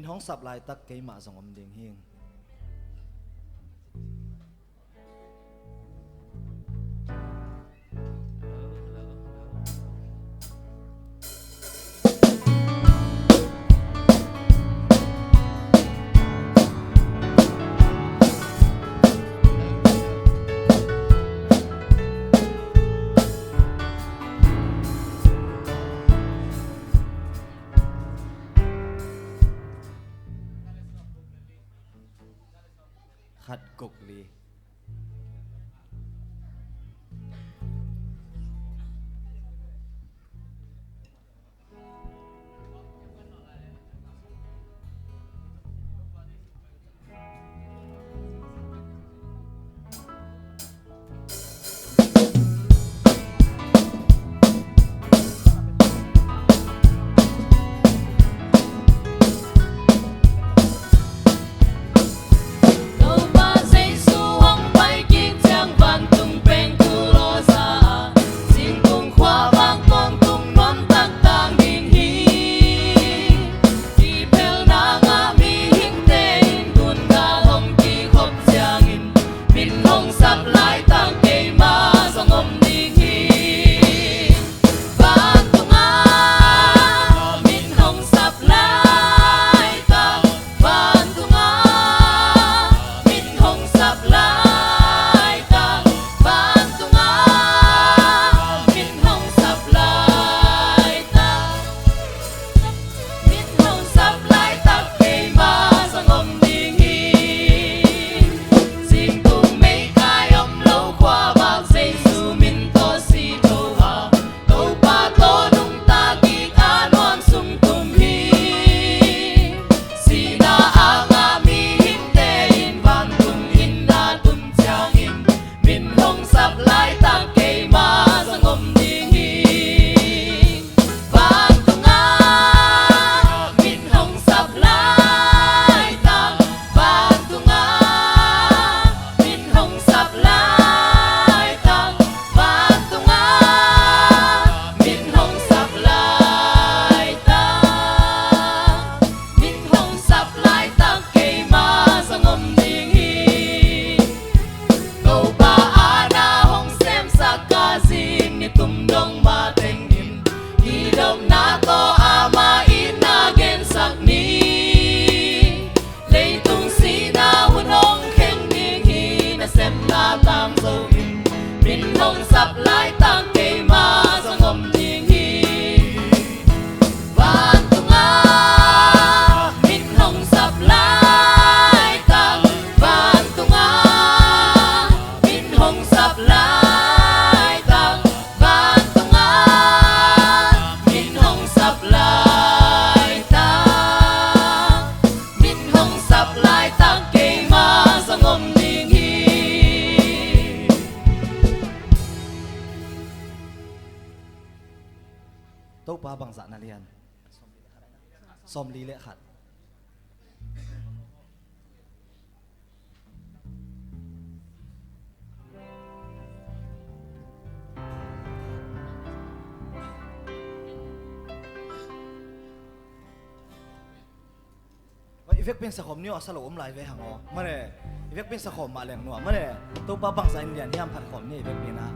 ห้องสับลายตักเกยมาสงอมเดียงเฮียงขัดกกลีโต๊ะปลาบังสะนาเรียนซอมลีเละขัดอีเฟกเป็นสะขมนี่อ่ะสลบลายไปหางอ๋อมาเลยอีเฟกเป็นสะขมมาแรงหนัวมาเลยโต๊ะปลาบังสะอินเดียนที่ทำผัดขมนี่อีเฟกเป็นนะ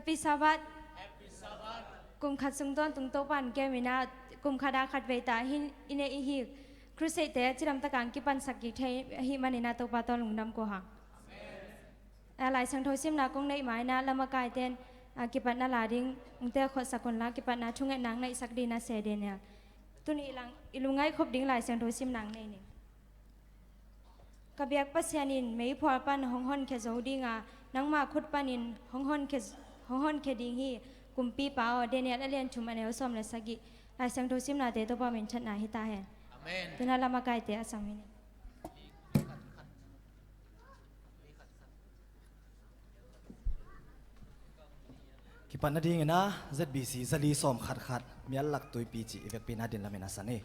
Happy Sabbath. Cùng khát sung tôn tung tô pan ke mina cùng khát đã khát về ta hin ine hi crusade te chiram ta kang ki pan sak ki thai hi manina to pa ton lung nam ko ha. Lại sang thôi sim na công này mãi na lama kai ten ki pan na la ding te khot sakon la ki pan na thung nang nai sak di na se de ne. Tu ni ilang ilungai khop ding lại sang thôi sim nang nei ni. Kabiak pasyanin may phol pan hong hon ke zo dinga nang ma khut panin hong hon ke ding hi kumpi pao denial alien chum anel som le sagi lai sang do sim na te to pa men chat na hi ta he amen tuna lama kai te asam ni kipan na ding na ZBC zali som khat khat mial lak tui pi chi evek pin adin lamena sane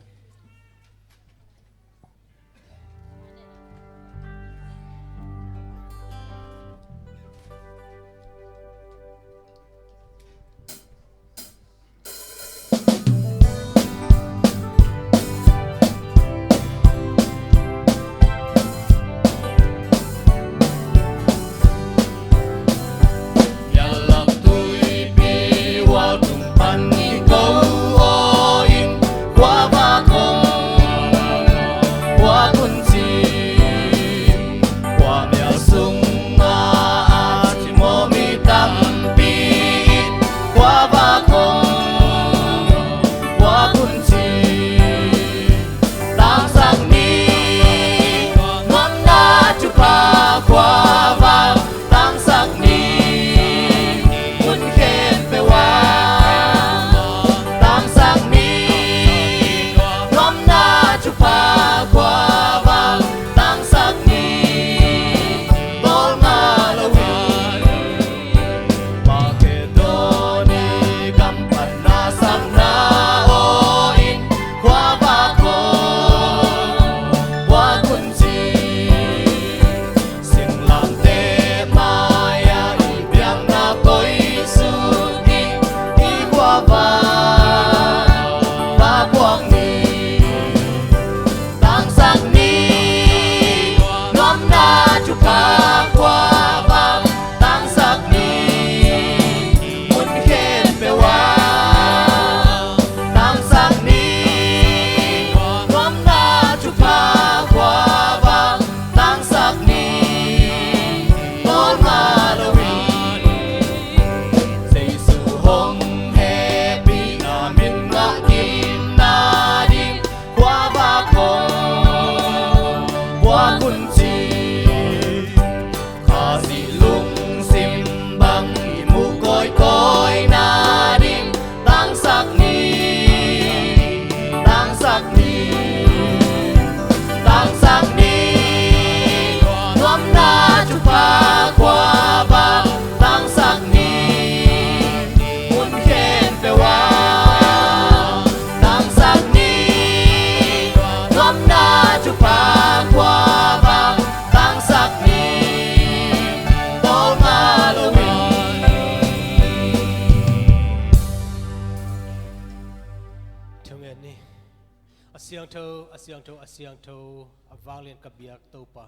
asiang tho avalian kabiak topa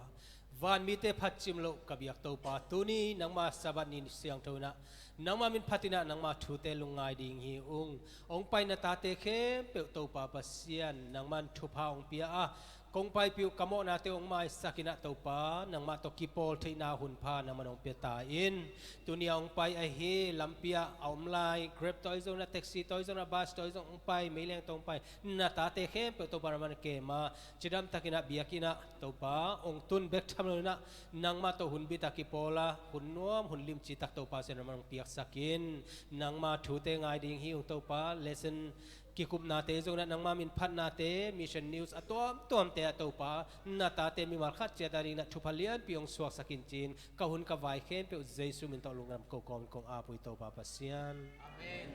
van mite phatchim lo kabiak topa tuni nangma sabat ni siang tho na nangma min phatina nangma thute lungai ding hi ong pai na ta te khe pe topa pasian nangman thupa ong pia a kong pai piu kamo na te ong mai sakina topa nangma to kipol theina hun pha nangman ong pe ta in tuni ong pai a he lampia om lai grab toy zona taxi toy zona bus toy zona ong pai meileng tong pai na ta te khe pe topa man ke ma chidam takina biakina topa ong tun bek tham na nangma to hun bi takipola hun nuam hun lim chi tak topa sen man piak sakin nangma thute ngai ding hi ong topa lesson kikup nate zona nangma min phat nate mission news atom te atopa na ta te mi mal khat che dari na thupalian piong suak sakin chin ka hun ka vai khen pe jesu min to lungam ko kom kong a pui topa pasian amen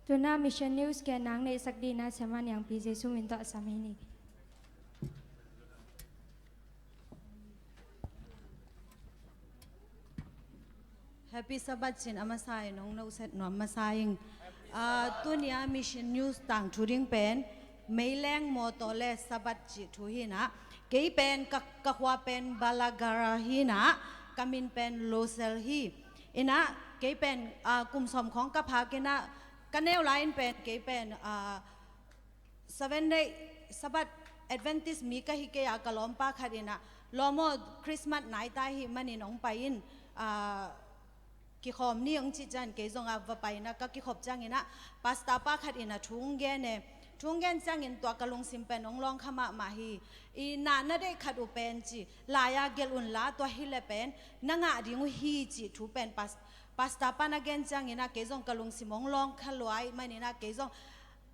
tuna mission news ke nang nei sak di na saman yang pi jesu min to asam ni Happy Sabbath chin amasay nong no set no amasaying tunia mission news tang turing pen maileng motole sabat chi thu hina kei pen kakwa pen balagara hina kamin pen losel hi ina kei pen kumsom khong kapha kena kaneu line pen kei pen 7 day sabat Adventist mi ka hi ke ya kalom pa khadina lomo Christmas nai tai hi manin ong pain ki khom ni ong chi chan ke zonga va paina ka ki khop chang ina pasta pa khadina thungge ne thungen chang in to kalung simpen ong long khama ma hi I na na de khadu pen chi la ya gel un la to hi le pen nanga ringu hi chi thu pen pasta pa na gen chang ina ke zong kalung simong long khalwai manina ke zong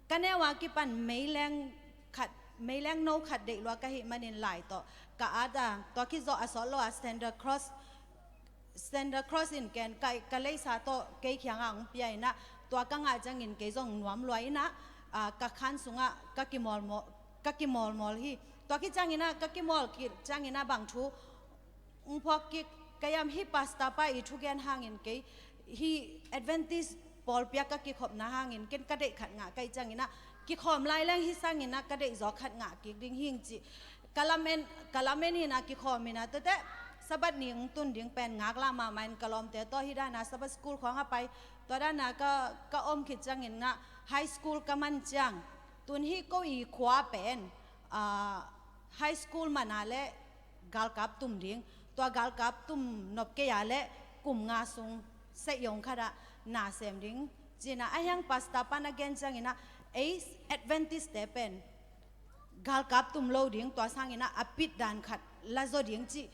kanewa ki pan meileng khat meileng no khat de lo ka hi manin lai to ka ada to ki zo asolo a stand across in ken kai kalei sa to ke khyang ang piai na to ka nga jang in ke zong nuam loi na ka khan sunga ka ki mol mol hi to ki jang ina ka ki mol ki jang ina bang thu phok ki kayam hi pasta pa I thu gen hang in ke hi Adventist Paul pia ka ki khop na hang in ken ka de khat nga kai jang ina ki khom lai lang hi sang ina ka de zo khat nga ki ding hing chi kalamen hi na ki khom ina to te sabat ni ung tun ding pen ngak la ma main kalom te to hi da na sabat school khong ha pai to da na ka om khit chang in nga high school ka man chang tun hi ko I khwa pen high school manale gal kap tum ding to gal kap tum nop ke ya le kum nga sung se yong khada na sem ding jina ayang pasta pan again chang ina ace Adventist te pen gal kap tum lo ding to sang ina apit dan khat la zo ding chi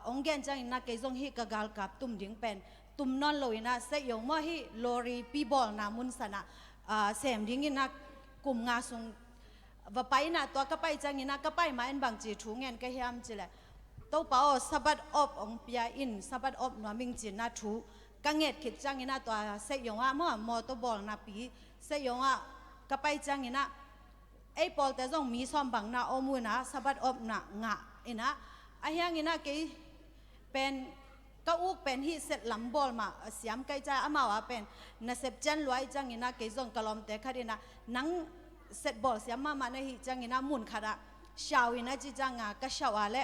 ong gen chang ina ke zong hi ka gal kap tum ding pen tum non lo ina se yong mo hi lori pi bol na mun sana sem ding ina kum nga sung va pai na to ka pai chang ina ka pai ma en bang chi thu ngen ka hiam chi le to pa o sabat op ong pia in sabat op no ming chi na thu ka nget khit chang ina to se yong a mo to bol na pi se yong a ka pai chang ina ai pol te zong mi som bang na omu na sabat op na nga ina ahyang ina ke pen ka uk pen hi set lambol ma siam kai cha amawa pen na sep chan loi chang ina ke zong kalom te khadina nang set bol siam ma na hi chang ina mun khada shaw ina chi changa ka shawa le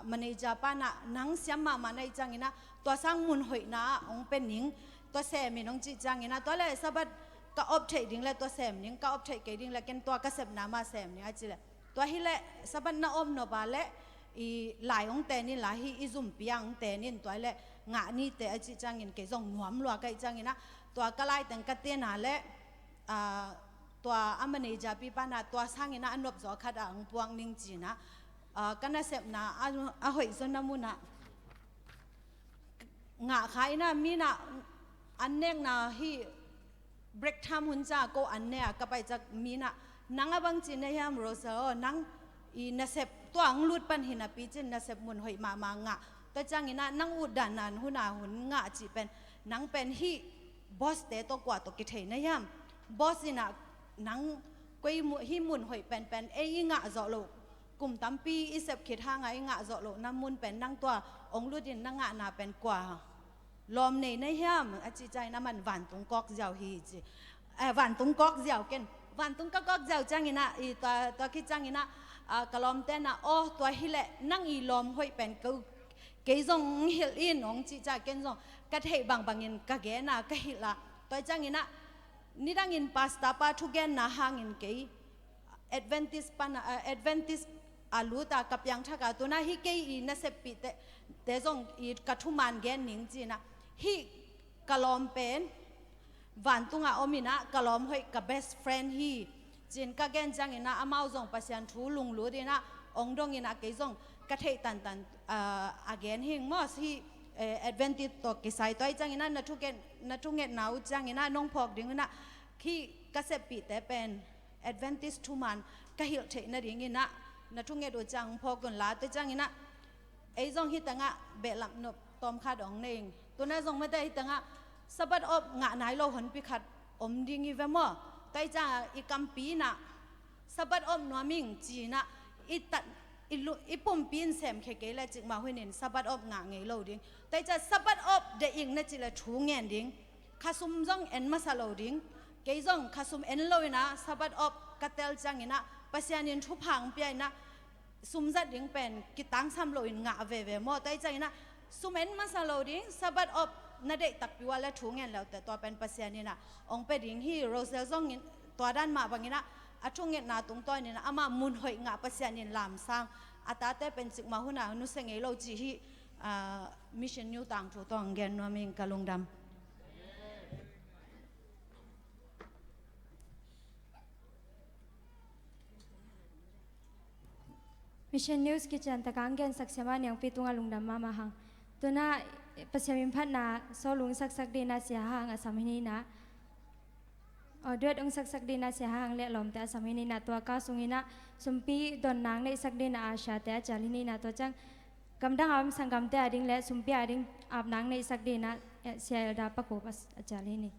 manager pa na nang siam ma na chang ina to sang mun hoi na ong pen ning to se mi nong chi chang ina to le sabat ka op thei ding le to sem ning ka op thei ke ding le ken to ka sep na ma sem ni a chi le to hi le sabat na om no ba le I lai ong te ni la hi izum piang te nin to le nga ni te a chi chang in ke zong nuam lo kai chang ina to ka lai tang ka te na le to amane ja pi pa na to sang ina anop zo khat ang puang ning chi na kana sep na a hoi zo na mu na nga khai na mi na annek na hi break time hun cha ko anne ka pai chak mi na nanga bang chi na yam ro sa nang I na sep to ang lut pan hina pi chin na sep mun hoi ma nga ta chang ina nang u dan nan huna hun nga chi pen nang pen hi boss te to kwa to ki thei na yam boss ina nang koi mu hi mun hoi pen e nga zo lo kum tampi I sep khit ha ngai nga zo lo na mun pen nang to ong lut din na nga na pen kwa lom nei na yam a chi chai na man van tung kok jaw hi chi van tung kok jaw ken van tung kok jaw chang ina I to ki chang ina kalom te na to hi le nang I lom hoi pen ko ke zong hil in ong chi cha ken zong ka thei bang in ka ge na ka hi la to chang ina ni dang in pasta pa thu gen na hang in ke Adventist aluta kapyang thaka to na hi ke I na se pi te zong I ka thu man gen ning chi na hi kalom pen van tunga omina kalom hoi ka best friend hi jin ka gen jang ina amau zong pasian thu lung lu dina ong dong ina ke zong ka thei tan again hing mos hi Adventist to ki sai toi jang ina na thu nget nau jang ina nong phok ding ina khi ka se pi te pen Adventist thu man ka hil thei na ding ina na thu nget o jang phok gon la te jang ina ei zong hi tanga be lam no tom kha dong ning tu na zong ma te hi tanga sabat op nga nai lo hon pi khat om ding I ve mo tai cha I kam pi na sabat om no ming chi na อีปุ่มปีนแซมเคเกลจิกมาหุ่นนินสะบัดอบงาเงยโลดิ้งแต่จะสะบัดอบเดอิงนั่นจิละชูเงียนดิ้งข้าซุมจ้องเอ็นมาซาโลดิ้งเกยจ้องข้าซุมเอ็นโลนะสะบัดอบกัตเตลจังอินะปัสยานินทุพังเปียนะซุมจัดดิ้งเป็นกิตังซ้ำโลอินงาเวมอแต่จังอินะซุมเอ็นมาซาโลดิ้งสะบัดอบนั่นเด็กตักปิวและชูเงียนแล้วแต่ตัวเป็นปัสยานินะองไปดิ้งที่โรเซลจ้องตัวด้านมาบางอินะอาช่วงเงียนาตรงต้อยนี่นะอามามุนหอยงาปัสยานินลามซังอาตาแต่เป็นจิกมาหุ่นน่ะนุเสงเอโลจีฮีมิชชั่นนิวต่างถูกต้องแกนนัวมิงกะลงดำ Mission News Kitchen takang gen saksama yang pitunga lungdam mama hang tuna pasyamin phat na so lung sak de na sia hang asam hini na duet ong sak de na sia hang le lom te asam hini na to ka sungina sumpi don nang nei sak de na asha te chalini na to chang kamdang am sangam te ading le sumpi ading ap nang nei sak de na sia da pa ko pas chalini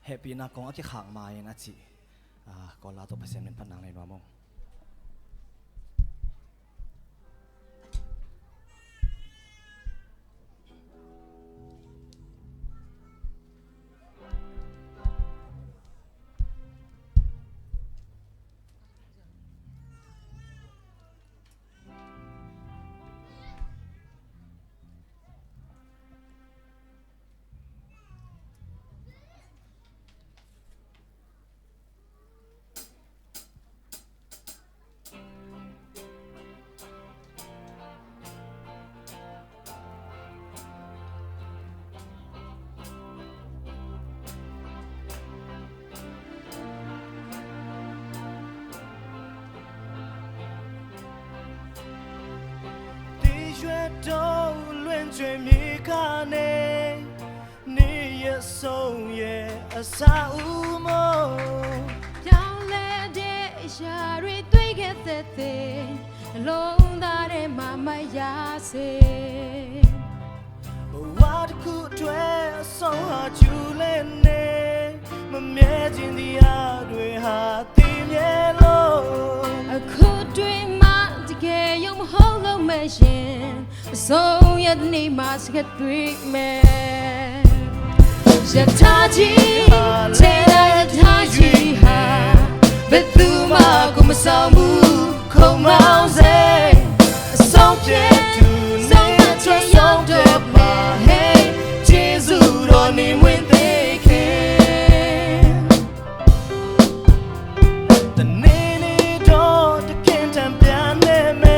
Happy na kong aki khang mai na chi ko la to pasem nen phanang nei nomong都乱追迷卡内，你也送也撒乌梦。Down let it share it对个的的，龙大的妈妈呀塞。我的苦对送下就来呢，没灭尽的爱对下地灭落。苦对嘛，这个用好了没线。So yet ni mas get treatment. Jataji, tena jataji ha. Betuma kumasamu komauze. So piet, so nache yong de pa hey. Jesu ro ni win they can. The nini do the kintan piane me.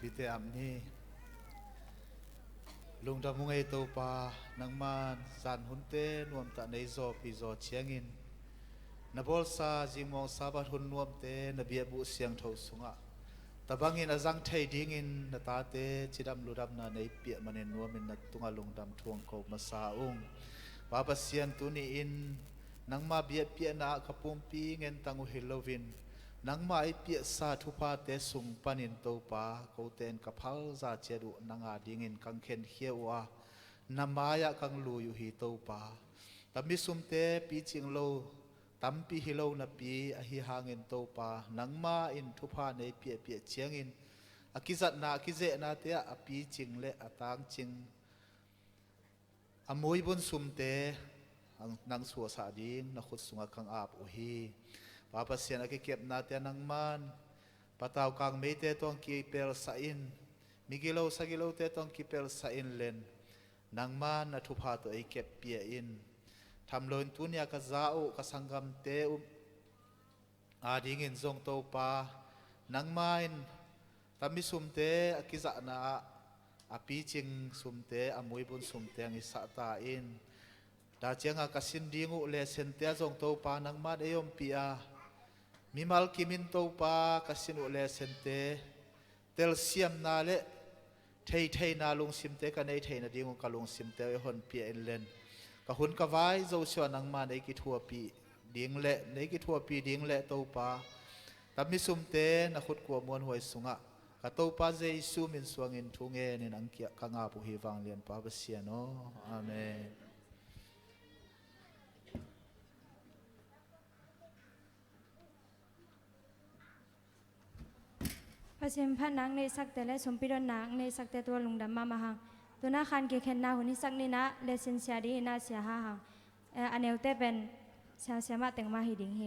ปีเตอัมนี่ลุงดำมุงไอโตปานังมันสันหุนเตนวมตะในโซปีโซเชียงินนบอลซาจิมองซาบัดหุนนวมเตนเบียบุเสียงเท่าสุงะตะบังอินอาจังไทยดิ้งอินนตาเตจิดำลุดำนาในเปียมันนวมินนตุงาลุงดำทวงเขามาซาองปาปเสียนตุนีอินนังมาเบียเปียนาขปุ่มปีเงินตังอุฮิโลวินนังมาไอเปียซาทุพาเตสุงปันินโตปาเขาเตนกับพัลซาเจดุนังอาดิ้งอินกังเข็นเขียวานามายะกังลูอยู่ฮิโตปาตามิสุมเตปีจิงโลตัมปีฮิโลนาปีอหิหางินโตปานังมาอินทุพาในเปียเปียเชียงอินอากิจัดนากิเจนาเตะอปีจิงเลอตางจิงอมวยบุญสุมเตนังสัวสาดิงนักขุดสุงกังอาบอุฮีปาปัสเซียนอากิเก็บนาเตนังมันปะตาวกังเมเตตองกีเปลสาอินมิกิโลสกิโลเตตองกีเปลสาอินเลนนังมันนัทุพาตัวไอเก็บเปียอินทำลอยตุนยากะซาอุกะสังกัมเตอุอาดิงินซงโตปานังมาอินตามิสุมเตอกิจะนาอปีจิงสุมเตอมวยบุญสุมเตงอิสตาอินดาเจียงอากาสินดิงูเลเซนเตซงโตปานังมาเดยมปีอามิมัลกิมินโตปากาสินอุเลเซนเตเตลเซียมนาเลเทยนาลงซิมเตกันในเทยนาดิงูกะลงซิมเตยฮอนปีอินเลนกะหุนกะไว้โจชัวนังมาในกิทัวปีดิงเละในกิทัวปีดิงเละโตปาตามิสุมเตนักขุดกัวมวนหวยสุงะกะโตปาเจซูมินสวงอินทุงเอนินังเกียกังอาปุฮิวังเลียนปาเบเซียโนอาเมนพระเจ้าพระนางในสักแต่และสมปิดนางในสักแต่ตัวลุงดำมาหังตัวนาคันเกเคนนาหุนิสักนี่นะเลเซนเซียดีนาเสียหาหังอันเอลเตเป็นเสียมาแต่งมาหิดิงเฮ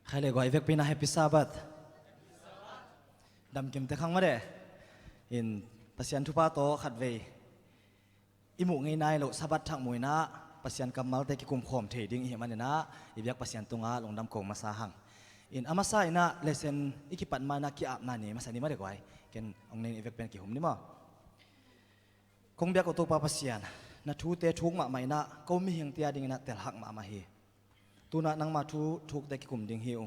ใครเลยก็ไอเวกปีน่าแฮปปี้ซาบัดดำเก็มแต่ครั้งมาเด้อินปัสยันทุพาโตขัดเวอิมุงไงนายโลซาบัดทักมวยนะปัสยันกำมัลเตกิคุมขอมเทดิ้งเหี่ยมันเนี่ยนะอีเบียกปัสยันตุงาลงดำโกงมาซาหังอินอามาซาอินะเลเซนอิกิปันมานักกีอาบนานี่มาสันนี่มาเด็กไว้เกนองเนนอีเวกเป็นกี่หุ่มนี่มั้งคงเบียกอตัวปาปัสยันนัทูเตทุกมาไม่นะก็มีเฮียงเตียดิ้งนะเตลหักมาเฮตัวนักนังมาทุกได้กิคุมดิ้งหิว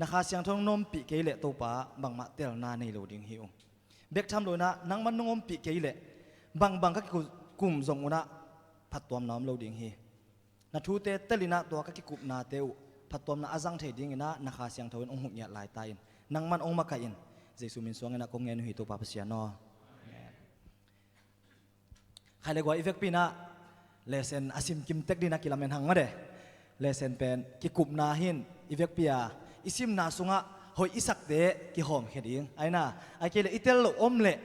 นะคะเสียงทองนมปีเกยเละตัวป้าบังมาเตลนาในโลดิ้งหิวเบกทำโลนะนังมันนมปีเกยเละบังก็กุมจงอุนะผัดตัวน้ำโลดิ้งหินัทูเตเตลินะตัวก็กุมนาเตวผัดตัวน่ะอาจังเทดิ้งนะนะคะเสียงทององหุ่นเนี่ยลายตายนังมันองมาไกอินเจสุมินสวงนะคงเงินหิตัวป้าเสียนอใครเลยกว่าอีเฟกปีนะเลเซนอาซิมกิมเทคดีนักกีฬาเมนหังมาเด้เลเซนเป็นกิกุมนาหินอีเวกปีอาอิซิมนาสุงะหอยอิสักเดกิหอมเขดิงไอ้น่ะไอ้เกลอิเตลโลอมเละ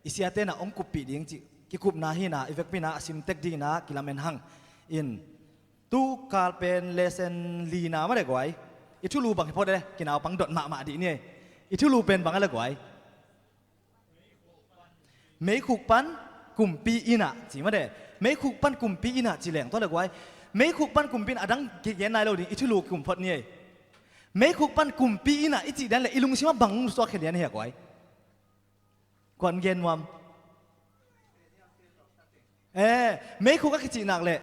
อิเสียเตนะอมกุปีดิงจิกิกุมนาหินะอีเวกปีนะอาซิมเทคดีนะกีฬาเมนหังอินตูกาลเป็นเลเซนลีนามาเด็กไว้อิทุลูบังพอได้กินเอาปังดดมาดีเนี่ยอิทุลูเป็นบังอะไรกไว้ไม่ขุกปันกุมปีอินะจีมาเด้ไม่ขุกปันกุมปีอินะจีแหลงตัวเด็กไว้ไม่ขุกปันกุมปีนอดังเกียนนายเราดิอิทุลูกุมพอดเนี่ยไม่ขุกปันกุมปีอินะอิจิดันเลยอิลุงชิมาบังสวกเขียนเนี่ยกไว้ก่อนเย็นวันไม่ขุกก็กิจิหนักเลย